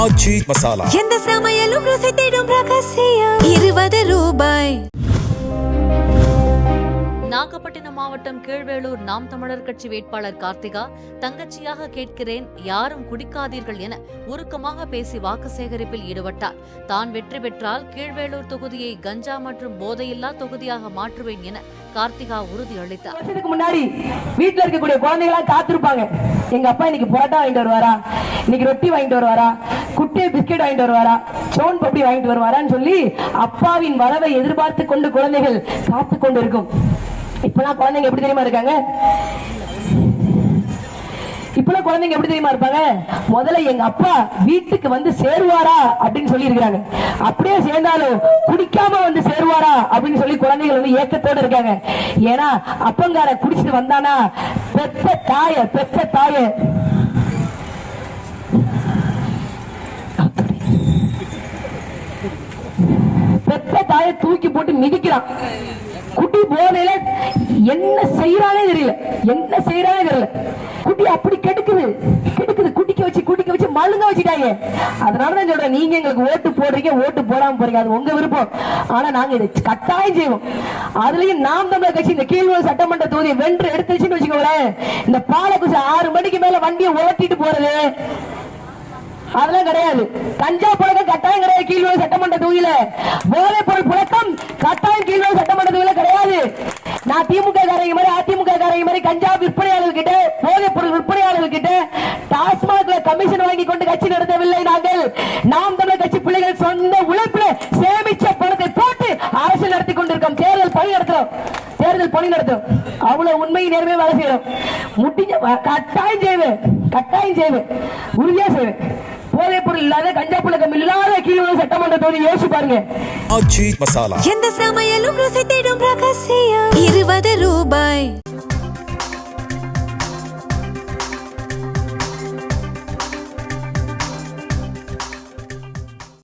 ஆச்சி மசாலா. எந்த சமையலும் ருசி தேடும் ரகசியம். 20 ரூபாய். நாகப்பட்டினம் மாவட்டம் கீழ்வேளூர் நாம் தமிழர் கட்சி வேட்பாளர் கார்த்திகா தங்கச்சியாக கேட்கிறேன், யாரும் குடிக்காதீர்கள் என உருக்கமாக பேசி வாக்கு சேகரிப்பில் ஈடுபட்டார். தான் வெற்றி பெற்றால் கீழ்வேளூர் தொகுதியை கஞ்சா மற்றும் போதையில்லா தொகுதியாக மாற்றுவேன் என கார்த்திகா உறுதியளித்தார். வருஷத்துக்கு முன்னாடி வீட்டுல இருக்கக்கூடிய குழந்தைகளா காத்திருப்பாங்க, எங்க அப்பா இன்னைக்கு புரோட்டா வாங்கிட்டு வருவாரா, இன்னைக்கு ரொட்டி வாங்கிட்டு வருவாரா, குட்டி பிஸ்கெட் வாங்கிட்டு வருவாரா, சோன் பப்படி வாங்கிட்டு வருவாரான்னு சொல்லி அப்பாவின் வரவை எதிர்பார்த்து கொண்டு குழந்தைகள் காத்து கொண்டு இருக்கும். இப்பெல்லாம் குழந்தைங்க எப்படி தெரியுமா இருக்காங்க? இப்பெல்லாம் குழந்தைங்க எப்படி தெரியுமா இருப்பாங்க? முதல்ல எங்க அப்பா வீட்டுக்கு வந்து சேருவாரா அப்படின்னு சொல்லி இருக்கிறாங்க. அப்படியே சேர்ந்தாலும் குடிக்காம வந்து சேருவாரா அப்படின்னு சொல்லி குழந்தைகள் வந்து ஏக்கத்தோடு இருக்காங்க. ஏன்னா அப்பங்கார குடிச்சிட்டு வந்தானா பெத்த தாய தூக்கி போட்டு மிதிக்கிறான். குட்டி போதையில என்ன செய்யறானே தெரியல. குட்டி அப்படி கெடுக்குது. குடிக்க வச்சு மழுங்க வச்சுட்டாங்க. அதனாலதான் சொல்றேன், நீங்க எங்களுக்கு ஓட்டு போடுறீங்க, ஓட்டு போடாம போறீங்க, அது உங்க விருப்பம். ஆனா நாங்க இதை கட்டாயம் செய்வோம். அதுலயும் நாம் தமிழர் கட்சி இந்த கீழ்வேளூர் சட்டமன்ற தொகுதியை வென்று எடுத்துச்சுன்னு வச்சுக்கோங்களேன், இந்த பாலக்குச்சி 6 மணிக்கு மேல வண்டியை ஓட்டிட்டு போறது அதெல்லாம் கிடையாது. கஞ்சா புழக்கம் கட்டாயம் கிடையாது கீழ்வேளூர் சட்டமன்ற தொகுதியில. போதைப் பொருள் புழக்கம் கட்டாயம் கீழ்வேளூர் சட்டமன்ற தொகுதியில கிடையாது. நான் திமுக காரங்க மாதிரி அதிமுக காரங்க மாதிரி கஞ்சா விற்பனையாளர்கள் கிட்ட, போதைப் பொருள் விற்பனையாளர்கள் கிட்ட டாஸ்மாக்ல கமிஷன் வாங்கி கொண்டு கட்சி நடத்தவில்லை. நாங்கள் நாம் தமிழர் கட்சி பிள்ளைகள் சொந்த உழைப்புல சேமிச்ச பணத்தை போட்டு அரசியல் நடத்தி கொண்டிருக்கோம். தேர்தல் பணி நடத்தும். அவ்வளவு உண்மை நேர்மையா வேலை செய்யறோம். முடிஞ்ச கட்டாயம் செய்வேன், உறுதியா செய்வேன். போதைப் பொருள் இல்லாத, கஞ்சா புழக்கம் இல்லாத கீழ்வேளூர் சட்டமன்ற தொகுதி யோசிச்சு பாருங்க. ஆச்சி மசாலா. எந்த சமையலும் ருசி தேடும் ரகசியம். 20 ரூபாய்.